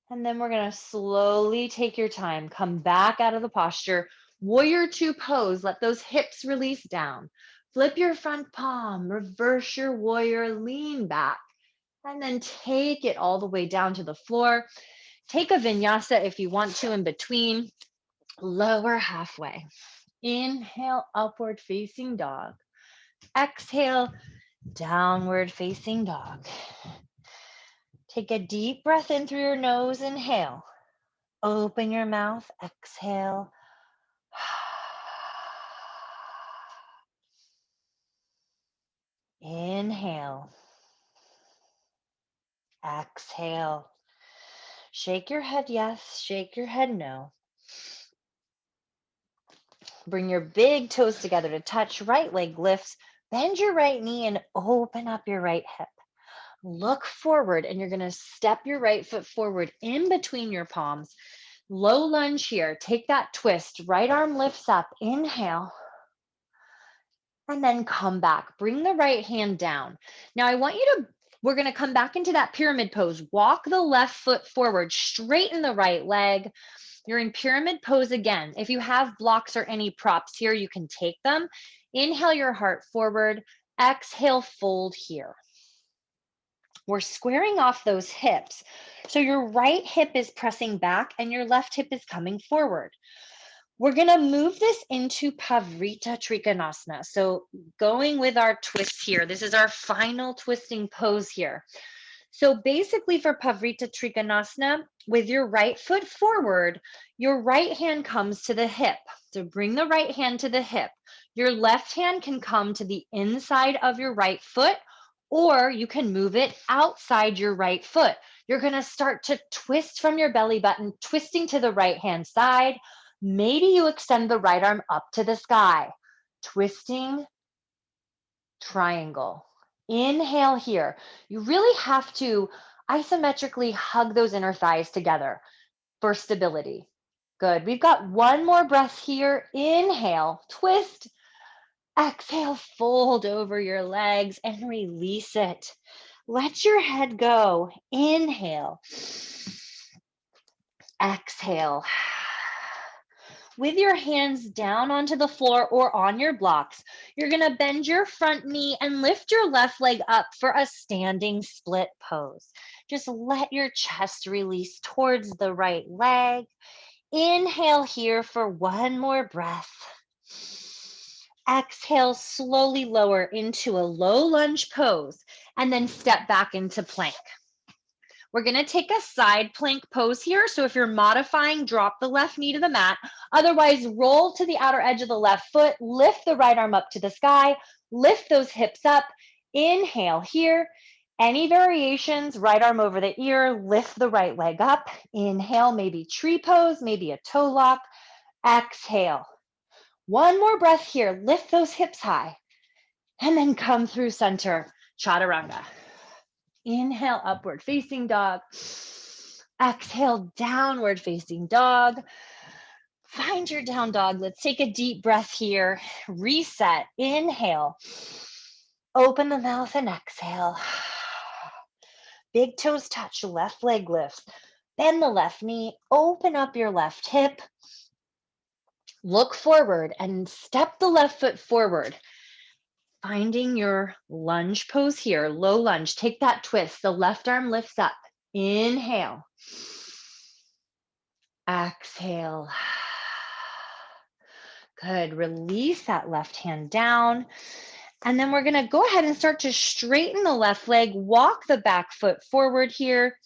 And then we're going to slowly take your time. Come back out of the posture. Warrior two pose. Let those hips release down. Flip your front palm. Reverse your warrior. Lean back. And then take it all the way down to the floor. Take a vinyasa if you want to in between. Lower halfway. Inhale, upward facing dog. Exhale, downward facing dog. Take a deep breath in through your nose. Inhale. Open your mouth. Exhale. Inhale. Exhale. Shake your head yes, shake your head no. Bring your big toes together to touch. Right leg lifts. Bend your right knee and open up your right hip. Look forward and you're going to step your right foot forward in between your palms. Low lunge here. Take that twist. Right arm lifts up. Inhale. And then come back. Bring the right hand down. Now we're going to come back into that pyramid pose. Walk the left foot forward. Straighten the right leg. You're in pyramid pose again. If you have blocks or any props here, you can take them. Inhale your heart forward. Exhale, fold here. We're squaring off those hips. So your right hip is pressing back and your left hip is coming forward. We're going to move this into Pavrita Trikonasana. So going with our twist here, this is our final twisting pose here. So basically for Pavrita Trikonasana, with your right foot forward, your right hand comes to the hip. So bring the right hand to the hip. Your left hand can come to the inside of your right foot, or you can move it outside your right foot. You're going to start to twist from your belly button, twisting to the right hand side. Maybe you extend the right arm up to the sky, twisting triangle. Inhale here. You really have to isometrically hug those inner thighs together for stability. Good. We've got one more breath here. Inhale, twist. Exhale, fold over your legs and release it. Let your head go. Inhale. Exhale. With your hands down onto the floor or on your blocks, you're going to bend your front knee and lift your left leg up for a standing split pose. Just let your chest release towards the right leg. Inhale here for one more breath. Exhale, slowly lower into a low lunge pose and then step back into plank. We're going to take a side plank pose here. So if you're modifying, drop the left knee to the mat. Otherwise, roll to the outer edge of the left foot, lift the right arm up to the sky, lift those hips up. Inhale here. Any variations, right arm over the ear, lift the right leg up. Inhale, maybe tree pose, maybe a toe lock. Exhale. One more breath here. Lift those hips high. And then come through center, chaturanga. Inhale, upward facing dog. Exhale, downward facing dog. Find your down dog. Let's take a deep breath here. Reset. Inhale. Open the mouth and exhale. Big toes touch, left leg lifts. Bend the left knee, open up your left hip, look forward and step the left foot forward. Finding your lunge pose here, low lunge. Take that twist. The left arm lifts up. Inhale. Exhale. Good. Release that left hand down. And then we're going to go ahead and start to straighten the left leg, walk the back foot forward here.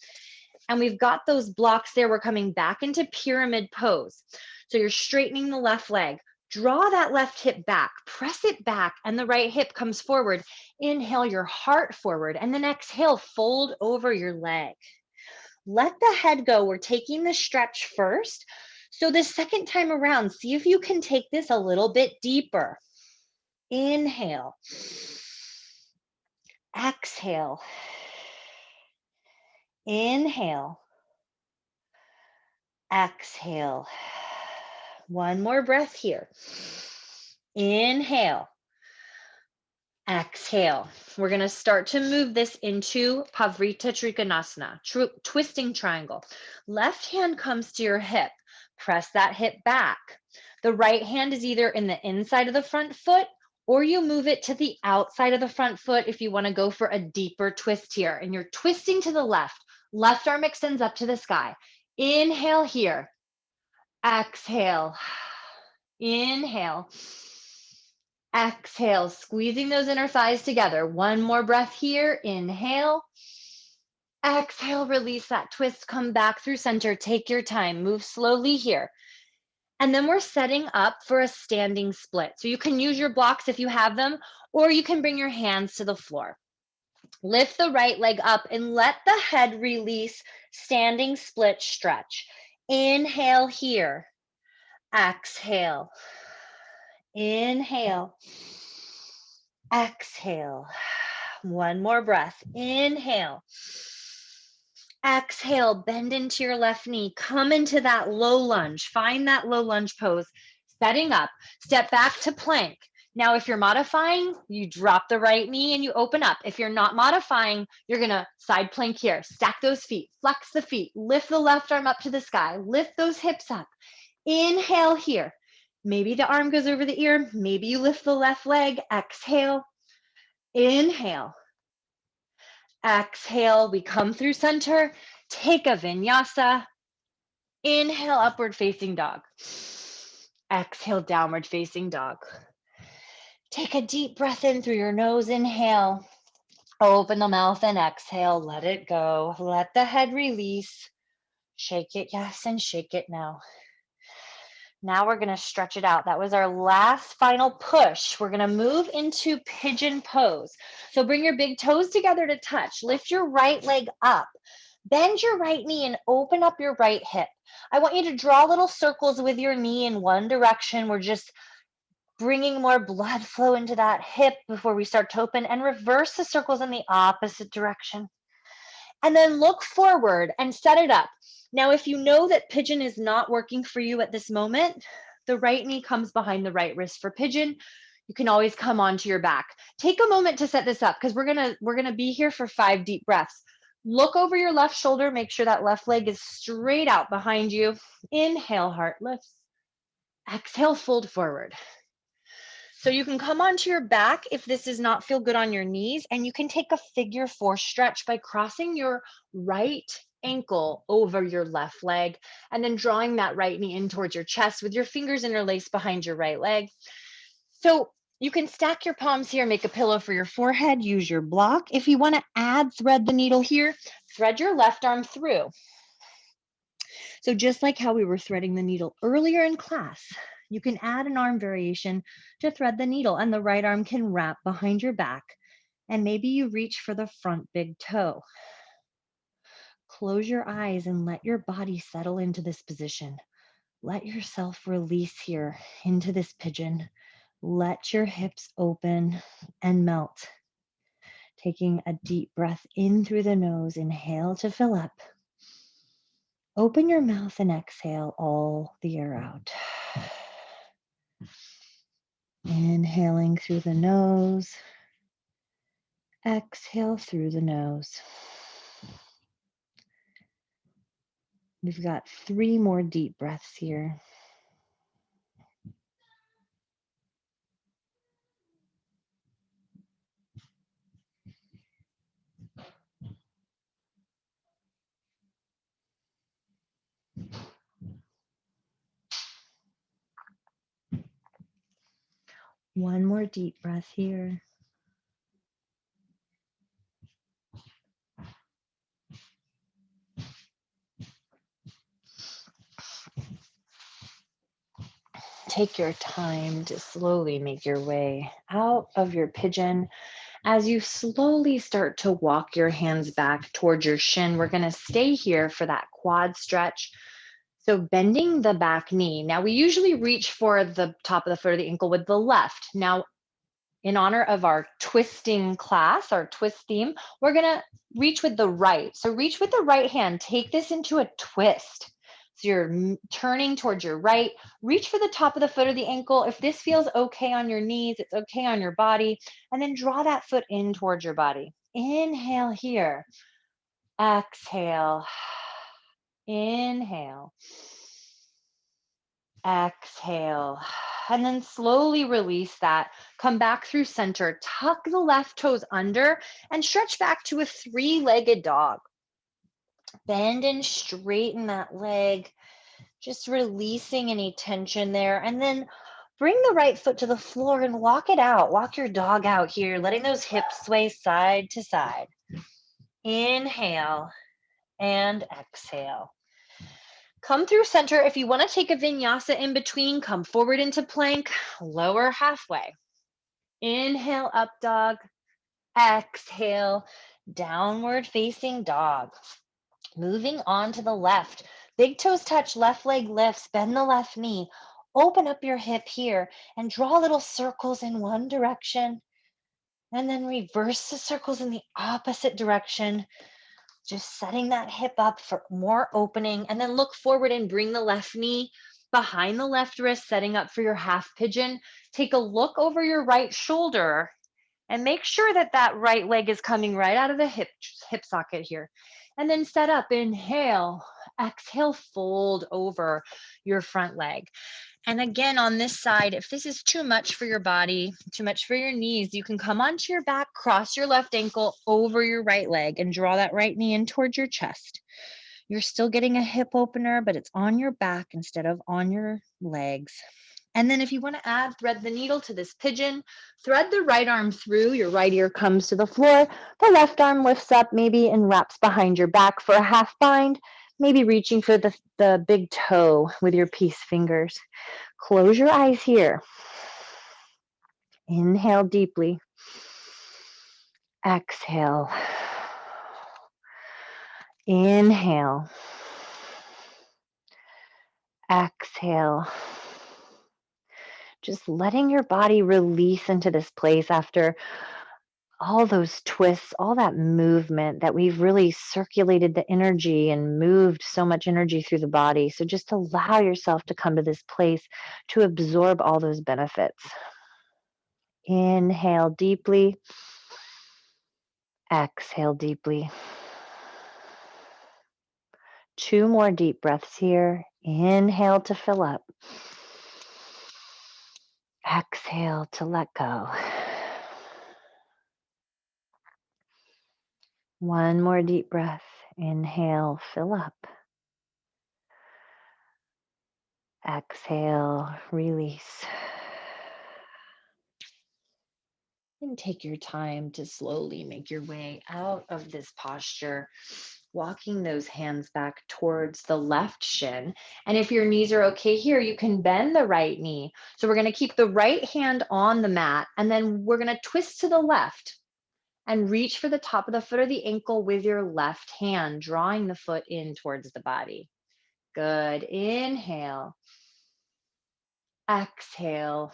And we've got those blocks there. We're coming back into pyramid pose. So you're straightening the left leg. Draw that left hip back, press it back, and the right hip comes forward. Inhale your heart forward, and then exhale, fold over your leg. Let the head go. We're taking the stretch first. So the second time around, see if you can take this a little bit deeper. Inhale. Exhale. Inhale. Exhale. One more breath here. Inhale. Exhale. We're going to start to move this into Pavrita Trikonasana, twisting triangle. Left hand comes to your hip. Press that hip back. The right hand is either in the inside of the front foot or you move it to the outside of the front foot if you want to go for a deeper twist here. And you're twisting to the left. Left arm extends up to the sky. Inhale here. Exhale. Inhale. Exhale, squeezing those inner thighs together. One more breath here. Inhale. Exhale, release that twist. Come back through center. Take your time. Move slowly here. And then we're setting up for a standing split. So you can use your blocks if you have them, or you can bring your hands to the floor. Lift the right leg up and let the head release. Standing split stretch. Inhale here. Exhale. Inhale. Exhale. One more breath. Inhale. Exhale. Bend into your left knee. Come into that low lunge. Find that low lunge pose. Setting up. Step back to plank. Now, if you're modifying, you drop the right knee and you open up. If you're not modifying, you're going to side plank here. Stack those feet. Flex the feet. Lift the left arm up to the sky. Lift those hips up. Inhale here. Maybe the arm goes over the ear. Maybe you lift the left leg. Exhale. Inhale. Exhale. We come through center. Take a vinyasa. Inhale, upward facing dog. Exhale, downward facing dog. Take a deep breath in through your nose. Inhale. Open the mouth and exhale. Let it go. Let the head release. Shake it, yes, and shake it now. Now we're going to stretch it out. That was our last final push. We're going to move into pigeon pose. So bring your big toes together to touch. Lift your right leg up. Bend your right knee and open up your right hip. I want you to draw little circles with your knee in one direction. We're just bringing more blood flow into that hip before we start to open, and reverse the circles in the opposite direction. And then look forward and set it up. Now, if you know that pigeon is not working for you at this moment, the right knee comes behind the right wrist for pigeon. You can always come onto your back. Take a moment to set this up because we're gonna be here for 5 deep breaths. Look over your left shoulder. Make sure that left leg is straight out behind you. Inhale, heart lifts. Exhale, fold forward. So you can come onto your back if this does not feel good on your knees, and you can take a figure 4 stretch by crossing your right ankle over your left leg and then drawing that right knee in towards your chest with your fingers interlaced behind your right leg. So you can stack your palms here, make a pillow for your forehead, use your block. If you want to add, thread the needle here, thread your left arm through. So just like how we were threading the needle earlier in class, you can add an arm variation to thread the needle, and the right arm can wrap behind your back, and maybe you reach for the front big toe. Close your eyes and let your body settle into this position. Let yourself release here into this pigeon. Let your hips open and melt. Taking a deep breath in through the nose, inhale to fill up. Open your mouth and exhale all the air out. Inhaling through the nose, exhale through the nose. We've got 3 more deep breaths here. One more deep breath here. Take your time to slowly make your way out of your pigeon. As you slowly start to walk your hands back towards your shin, we're going to stay here for that quad stretch. So bending the back knee. Now we usually reach for the top of the foot of the ankle with the left. Now, in honor of our twisting class, our twist theme, we're going to reach with the right. So reach with the right hand. Take this into a twist. So you're turning towards your right. Reach for the top of the foot or the ankle. If this feels okay on your knees, it's okay on your body. And then draw that foot in towards your body. Inhale here. Exhale. Inhale. Exhale. And then slowly release that. Come back through center. Tuck the left toes under and stretch back to a 3-legged dog. Bend and straighten that leg. Just releasing any tension there. And then bring the right foot to the floor and walk it out. Walk your dog out here, letting those hips sway side to side. Inhale and exhale. Come through center. If you want to take a vinyasa in between, come forward into plank, lower halfway. Inhale, up dog. Exhale, downward facing dog. Moving on to the left. Big toes touch, left leg lifts, bend the left knee. Open up your hip here and draw little circles in one direction. And then reverse the circles in the opposite direction. Just setting that hip up for more opening, and then look forward and bring the left knee behind the left wrist, setting up for your half pigeon. Take a look over your right shoulder and make sure that that right leg is coming right out of the hip socket here. And then set up, inhale, exhale, fold over your front leg. And again, on this side, if this is too much for your body, too much for your knees, you can come onto your back, cross your left ankle over your right leg and draw that right knee in towards your chest. You're still getting a hip opener, but it's on your back instead of on your legs. And then if you want to add, thread the needle to this pigeon, thread the right arm through, your right ear comes to the floor, the left arm lifts up maybe and wraps behind your back for a half bind, maybe reaching for the big toe with your peace fingers. Close your eyes here. Inhale deeply. Exhale. Inhale. Exhale. Just letting your body release into this place after all those twists, all that movement that we've really circulated the energy and moved so much energy through the body. So just allow yourself to come to this place to absorb all those benefits. Inhale deeply. Exhale deeply. 2 more deep breaths here. Inhale to fill up. Exhale to let go. 1 more deep breath. Inhale, fill up. Exhale, release. And take your time to slowly make your way out of this posture, walking those hands back towards the left shin. And if your knees are okay here, you can bend the right knee. So we're going to keep the right hand on the mat, and then we're going to twist to the left and reach for the top of the foot or the ankle with your left hand, drawing the foot in towards the body. Good. Inhale. Exhale.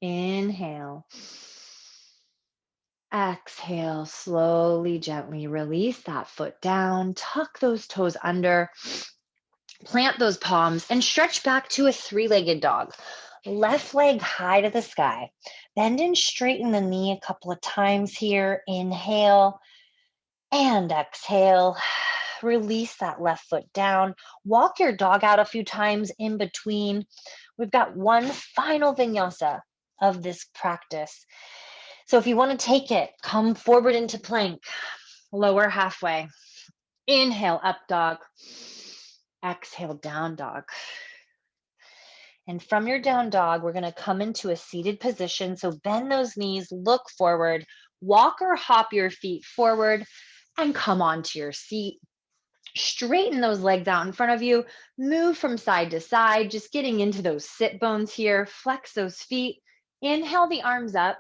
Inhale. Exhale, slowly, gently release that foot down, tuck those toes under, plant those palms, and stretch back to a 3-legged dog. Left leg high to the sky. Bend and straighten the knee a couple of times here. Inhale and exhale. Release that left foot down. Walk your dog out a few times in between. We've got one final vinyasa of this practice. So if you want to take it, come forward into plank, lower halfway. Inhale, up dog. Exhale, down dog. And from your down dog, we're going to come into a seated position. So bend those knees, look forward, walk or hop your feet forward, and come onto your seat. Straighten those legs out in front of you. Move from side to side, just getting into those sit bones here. Flex those feet. Inhale the arms up.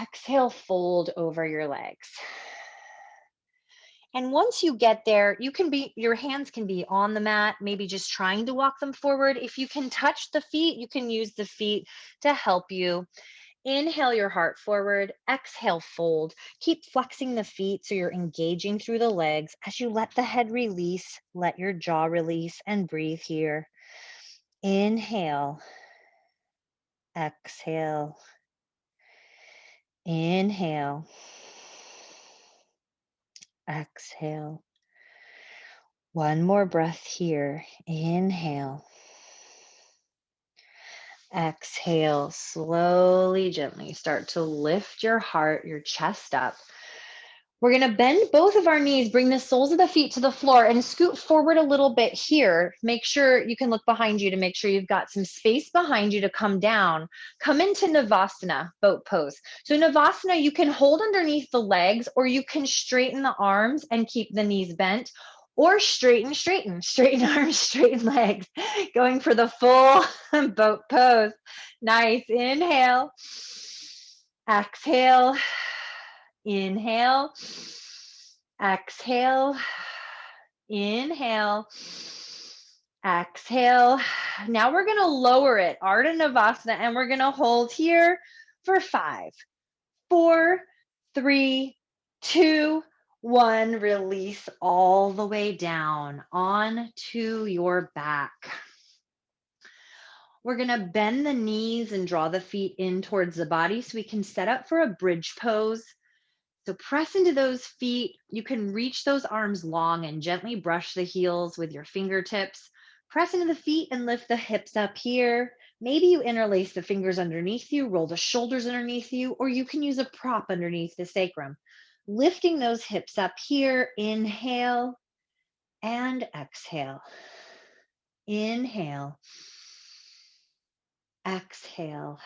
Exhale, fold over your legs. And once you get there, your hands can be on the mat, maybe just trying to walk them forward. If you can touch the feet, you can use the feet to help you. Inhale your heart forward, exhale, fold. Keep flexing the feet so you're engaging through the legs. As you let the head release, let your jaw release and breathe here. Inhale, exhale, inhale, exhale. One more breath here. Inhale. Exhale, slowly, gently start to lift your heart, your chest up. We're going to bend both of our knees, bring the soles of the feet to the floor and scoot forward a little bit here. Make sure you can look behind you to make sure you've got some space behind you to come down. Come into Navasana, boat pose. So Navasana, you can hold underneath the legs or you can straighten the arms and keep the knees bent, or straighten arms, straighten legs, going for the full boat pose. Nice. Inhale, exhale, inhale, exhale, inhale, exhale. Now we're going to lower it, Ardha Navasana, and we're going to hold here for 5, 4, 3, 2, 1. Release all the way down onto your back. We're going to bend the knees and draw the feet in towards the body so we can set up for a bridge pose. So press into those feet. You can reach those arms long and gently brush the heels with your fingertips. Press into the feet and lift the hips up here. Maybe you interlace the fingers underneath you, roll the shoulders underneath you, or you can use a prop underneath the sacrum. Lifting those hips up here. Inhale and exhale. Inhale. Exhale.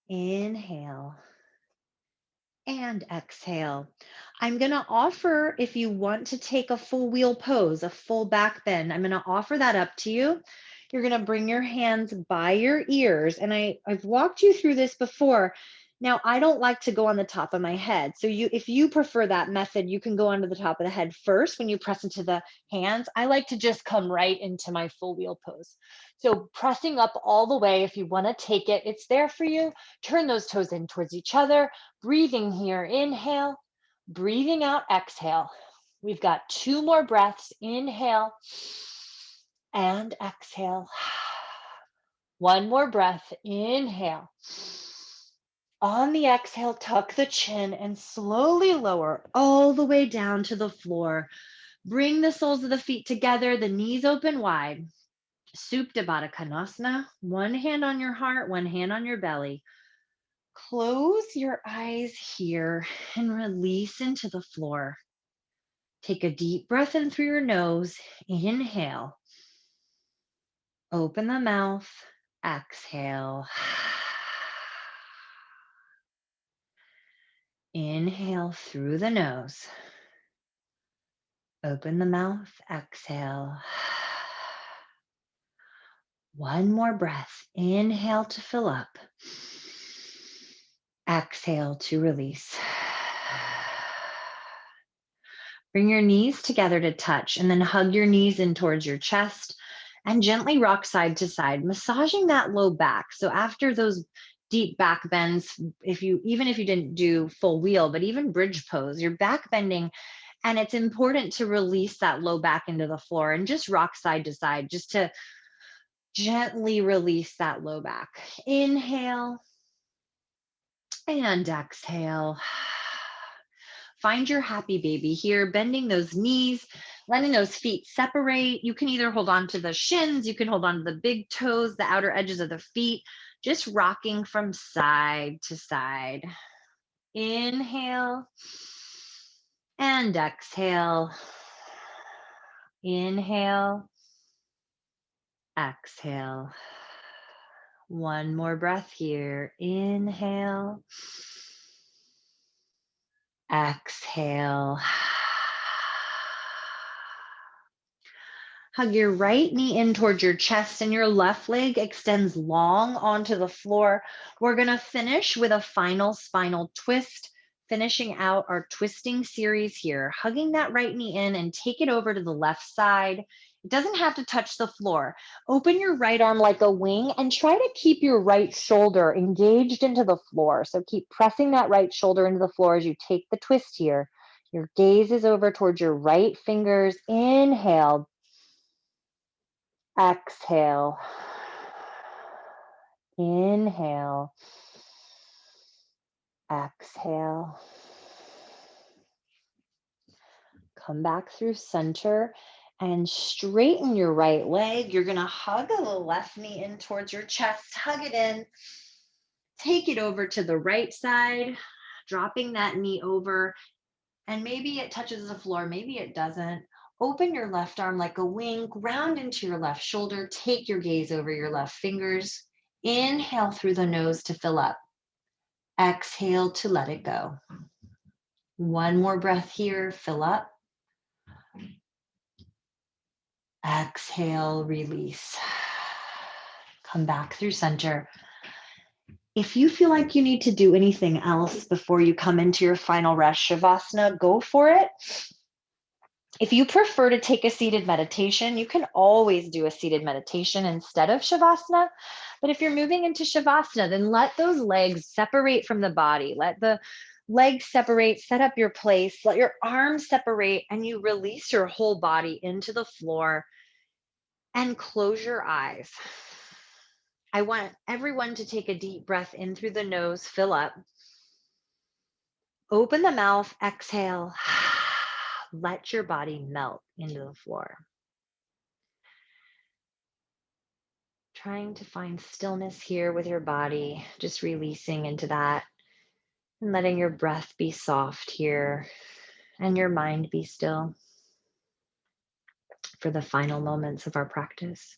Inhale. And exhale. I'm going to offer, if you want to take a full wheel pose, a full back bend, I'm going to offer that up to you. You're going to bring your hands by your ears. And I've walked you through this before. Now, I don't like to go on the top of my head. So if you prefer that method, you can go onto the top of the head first when you press into the hands. I like to just come right into my full wheel pose. So pressing up all the way, if you want to take it, it's there for you. Turn those toes in towards each other. Breathing here, inhale, breathing out, exhale. We've got 2 more breaths, inhale and exhale. 1 more breath, inhale. On the exhale, tuck the chin and slowly lower all the way down to the floor. Bring the soles of the feet together, the knees open wide. Supta Baddha Konasana, 1 hand on your heart, 1 hand on your belly. Close your eyes here and release into the floor. Take a deep breath in through your nose. Inhale. Open the mouth. Exhale. Inhale through the nose. Open the mouth. Exhale. 1 more breath. Inhale to fill up. Exhale to release. Bring your knees together to touch and then hug your knees in towards your chest and gently rock side to side, massaging that low back. So after those deep back bends, even if you didn't do full wheel, but even bridge pose, you're back bending, and it's important to release that low back into the floor and just rock side to side just to gently release that low back. Inhale and exhale. Find your happy baby here, bending those knees, letting those feet separate. You can either hold on to the shins, you can hold on to the big toes, the outer edges of the feet, just rocking from side to side. Inhale and exhale. Inhale, exhale. One more breath here. Inhale, exhale. Hug your right knee in towards your chest and your left leg extends long onto the floor. We're going to finish with a final spinal twist, finishing out our twisting series here. Hugging that right knee in and take it over to the left side. It doesn't have to touch the floor. Open your right arm like a wing and try to keep your right shoulder engaged into the floor. So keep pressing that right shoulder into the floor as you take the twist here. Your gaze is over towards your right fingers. Inhale. Exhale. Inhale. Exhale. Come back through center and straighten your right leg. You're going to hug the left knee in towards your chest. Hug it in. Take it over to the right side, dropping that knee over. And maybe it touches the floor, maybe it doesn't. Open your left arm like a wing, ground into your left shoulder. Take your gaze over your left fingers. Inhale through the nose to fill up. Exhale to let it go. One more breath here, fill up. Exhale, release. Come back through center. If you feel like you need to do anything else before you come into your final rest Shavasana, go for it. If you prefer to take a seated meditation, you can always do a seated meditation instead of Shavasana. But if you're moving into Shavasana, then let those legs separate from the body. Let the legs separate, set up your place, let your arms separate, and you release your whole body into the floor and close your eyes. I want everyone to take a deep breath in through the nose, fill up. Open the mouth, exhale. Let your body melt into the floor. Trying to find stillness here with your body, just releasing into that and letting your breath be soft here and your mind be still for the final moments of our practice.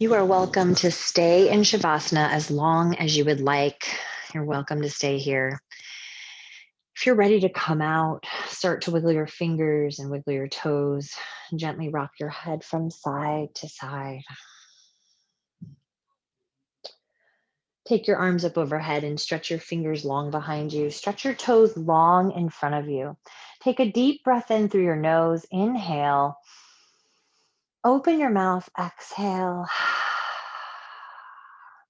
You are welcome to stay in Shavasana as long as you would like. You're welcome to stay here. If you're ready to come out, start to wiggle your fingers and wiggle your toes. Gently rock your head from side to side. Take your arms up overhead and stretch your fingers long behind you. Stretch your toes long in front of you. Take a deep breath in through your nose. Inhale. Open your mouth. Exhale.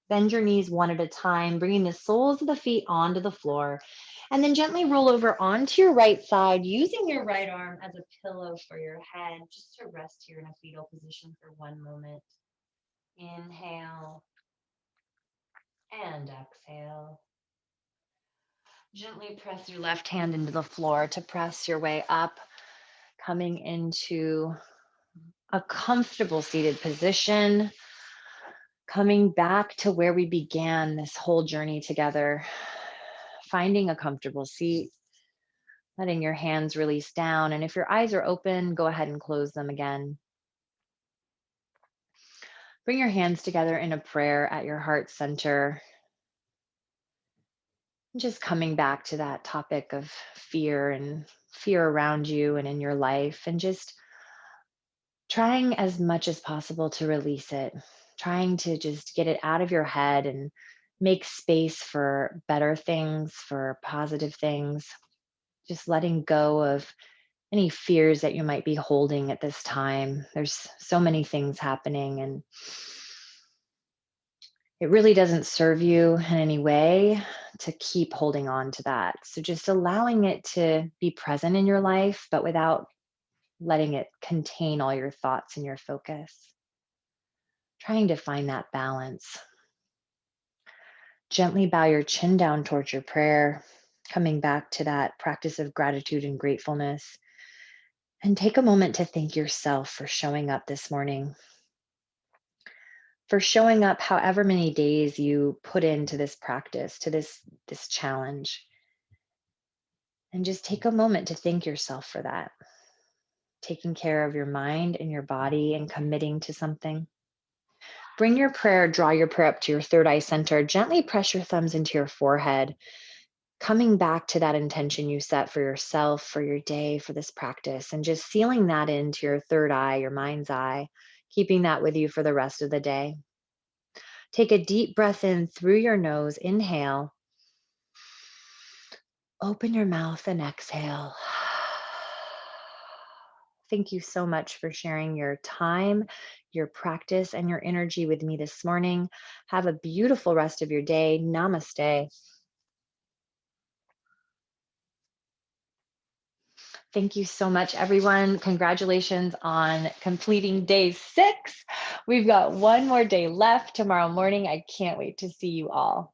Bend your knees one at a time, bringing the soles of the feet onto the floor. And then gently roll over onto your right side, using your right arm as a pillow for your head, just to rest here in a fetal position for one moment. Inhale and exhale. Gently press your left hand into the floor to press your way up, coming into a comfortable seated position, coming back to where we began this whole journey together, finding a comfortable seat, letting your hands release down. And if your eyes are open, go ahead and close them again. Bring your hands together in a prayer at your heart center. Just coming back to that topic of fear and fear around you and in your life, and just trying as much as possible to release it, trying to just get it out of your head and make space for better things, for positive things, just letting go of any fears that you might be holding at this time. There's so many things happening, and it really doesn't serve you in any way to keep holding on to that. So just allowing it to be present in your life, but without letting it contain all your thoughts and your focus. Trying to find that balance. Gently bow your chin down towards your prayer, coming back to that practice of gratitude and gratefulness. And take a moment to thank yourself for showing up this morning, for showing up however many days you put into this practice, to this challenge. And just take a moment to thank yourself for that, taking care of your mind and your body and committing to something. Bring your prayer, draw your prayer up to your third eye center. Gently press your thumbs into your forehead, coming back to that intention you set for yourself, for your day, for this practice, and just sealing that into your third eye, your mind's eye, keeping that with you for the rest of the day. Take a deep breath in through your nose. Inhale. Open your mouth and exhale. Thank you so much for sharing your time, your practice, and your energy with me this morning. Have a beautiful rest of your day. Namaste. Thank you so much, everyone. Congratulations on completing day 6. We've got one more day left tomorrow morning. I can't wait to see you all.